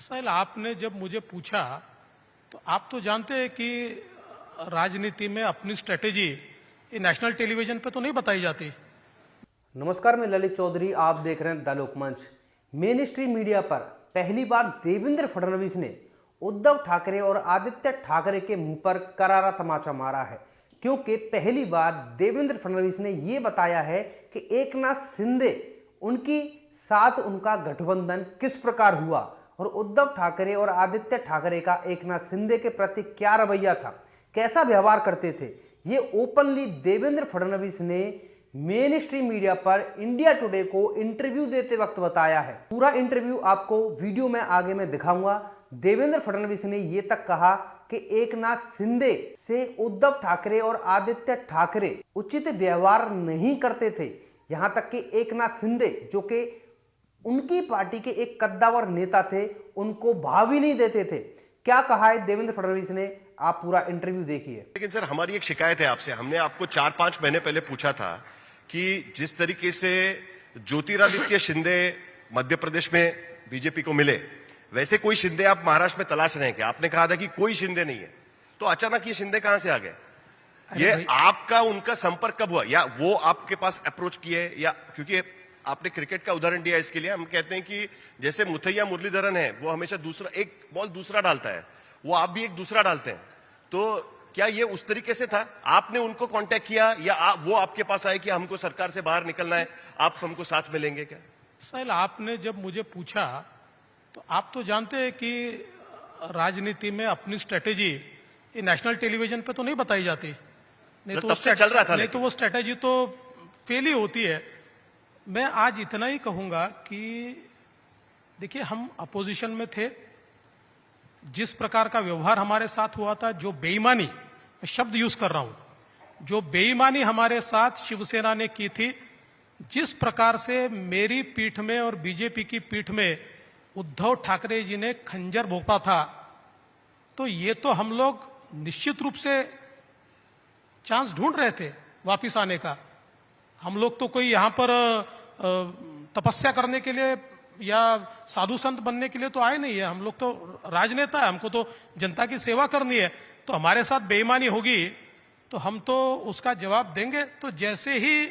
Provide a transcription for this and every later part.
साहिल, आपने जब मुझे पूछा तो आप तो जानते हैं कि राजनीति में अपनी स्ट्रेटेजी ये नेशनल टेलीविजन पे तो नहीं बताई जाती। नमस्कार, मैं ललित चौधरी, आप देख रहे हैं the Lokmanch. Main stream media पर पहली बार देवेंद्र फडणवीस ने उद्धव ठाकरे और आदित्य ठाकरे के मुंह पर करारा तमाचा मारा है, क्योंकि पहली बार देवेंद्र फडणवीस ने यह बताया है कि एकनाथ शिंदे उनकी साथ उनका गठबंधन किस प्रकार हुआ और उद्धव ठाकरे और आदित्य ठाकरे का एकनाथ शिंदे के प्रति क्या रवैया था, कैसा व्यवहार करते थे। ये ओपनली देवेंद्र फडणवीस ने मेन स्ट्रीम मीडिया पर इंडिया टुडे को इंटरव्यू देते वक्त बताया है। पूरा इंटरव्यू आपको वीडियो में आगे मैं दिखाऊंगा। देवेंद्र फडणवीस ने यह तक कहा कि एकनाथ शिंदे से उद्धव ठाकरे और आदित्य ठाकरे उचित व्यवहार नहीं करते थे। यहां तक कि एकनाथ शिंदे, जो कि उनकी पार्टी के एक कद्दावर नेता थे, उनको भाव ही नहीं देते थे। क्या कहा है देवेंद्र फडणवीस ने, आप पूरा इंटरव्यू देखिए। लेकिन सर, हमारी एक शिकायत है आपसे। हमने आपको 4-5 महीने पहले पूछा था कि जिस तरीके से ज्योतिरादित्य शिंदे मध्य प्रदेश में बीजेपी को मिले, वैसे कोई शिंदे आप महाराष्ट्र में तलाश रहे हैं क्या? आपने कहा था कि कोई शिंदे नहीं है, तो अचानक ये शिंदे कहां से आ गए? ये आपका उनका संपर्क कब हुआ, या वो आपके पास अप्रोच किए, या क्योंकि आपने क्रिकेट का उदाहरण दिया, इसके लिए हम कहते हैं कि जैसे मुथैया मुरलीधरन है, वो हमेशा दूसरा एक बॉल दूसरा डालता है, वो आप भी एक दूसरा डालते हैं। तो क्या ये उस तरीके से था? आपने उनको कांटेक्ट किया या वो आपके पास आए कि हमको सरकार से बाहर निकलना है, आप हमको साथ में लेंगे क्या? साहिल, आपने जब मुझे पूछा तो आप तो जानते हैं कि राजनीति में अपनी स्ट्रेटेजी ये नेशनल टेलीविजन पे तो नहीं बताई जाती। नहीं तो चल रहा था, नहीं तो वो स्ट्रेटेजी तो फेल ही होती है। मैं आज इतना ही कहूंगा कि देखिए, हम अपोजिशन में थे, जिस प्रकार का व्यवहार हमारे साथ हुआ था, जो बेईमानी, मैं शब्द यूज कर रहा हूं, जो बेईमानी हमारे साथ शिवसेना ने की थी, जिस प्रकार से मेरी पीठ में और बीजेपी की पीठ में उद्धव ठाकरे जी ने खंजर भोंका था, तो ये तो हम लोग निश्चित रूप से चांस ढूंढ रहे थे वापिस आने का। हम लोग तो कोई यहां पर तपस्या करने के लिए या साधु संत बनने के लिए तो आए नहीं है। हम लोग तो राजनेता है, हमको तो जनता की सेवा करनी है। तो हमारे साथ बेईमानी होगी तो हम तो उसका जवाब देंगे। तो जैसे ही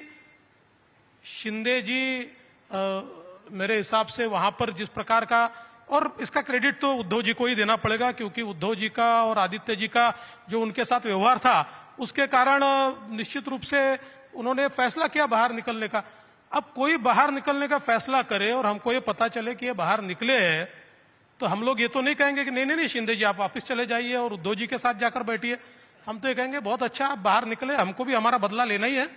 शिंदे जी मेरे हिसाब से वहां पर जिस प्रकार का, और इसका क्रेडिट तो उद्धव जी को ही देना पड़ेगा, क्योंकि उद्धव जी का और आदित्य जी का जो उनके साथ व्यवहार था, उसके कारण निश्चित रूप से उन्होंने फैसला किया बाहर निकलने का। अब कोई बाहर निकलने का फैसला करे और हमको ये पता चले कि ये बाहर निकले हैं, तो हम लोग ये तो नहीं कहेंगे कि नहीं नहीं नहीं शिंदे जी आप वापस चले जाइए और उद्धव जी के साथ जाकर बैठिए। हम तो ये कहेंगे बहुत अच्छा आप बाहर निकले, हमको भी हमारा बदला लेना ही है,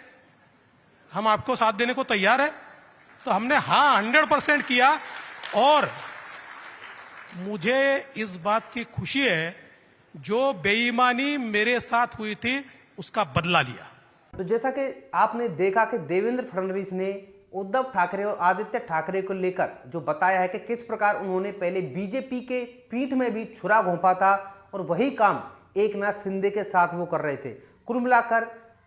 हम आपको साथ देने को तैयार है। तो हमने हाँ 100% किया, और मुझे इस बात की खुशी है जो बेईमानी मेरे साथ हुई थी उसका बदला लिया। तो जैसा कि आपने देखा कि देवेंद्र फडणवीस ने उद्धव ठाकरे और आदित्य ठाकरे को लेकर जो बताया है कि किस प्रकार उन्होंने पहले बीजेपी के पीठ में भी छुरा घोंपा था, और वही काम एकनाथ शिंदे के साथ वो कर रहे थे। कुल मिलाकर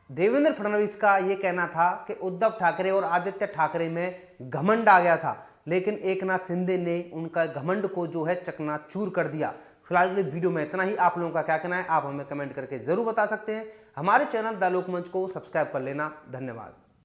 देवेंद्र फडणवीस का ये कहना था कि उद्धव ठाकरे और आदित्य ठाकरे में घमंड आ गया था, लेकिन एकनाथ शिंदे ने उनका घमंड को जो है चकनाचूर कर दिया। फिलहाल वीडियो में इतना ही। आप लोगों का क्या कहना है आप हमें कमेंट करके जरूर बता सकते हैं। हमारे चैनल द लोकमंच को सब्सक्राइब कर लेना। धन्यवाद।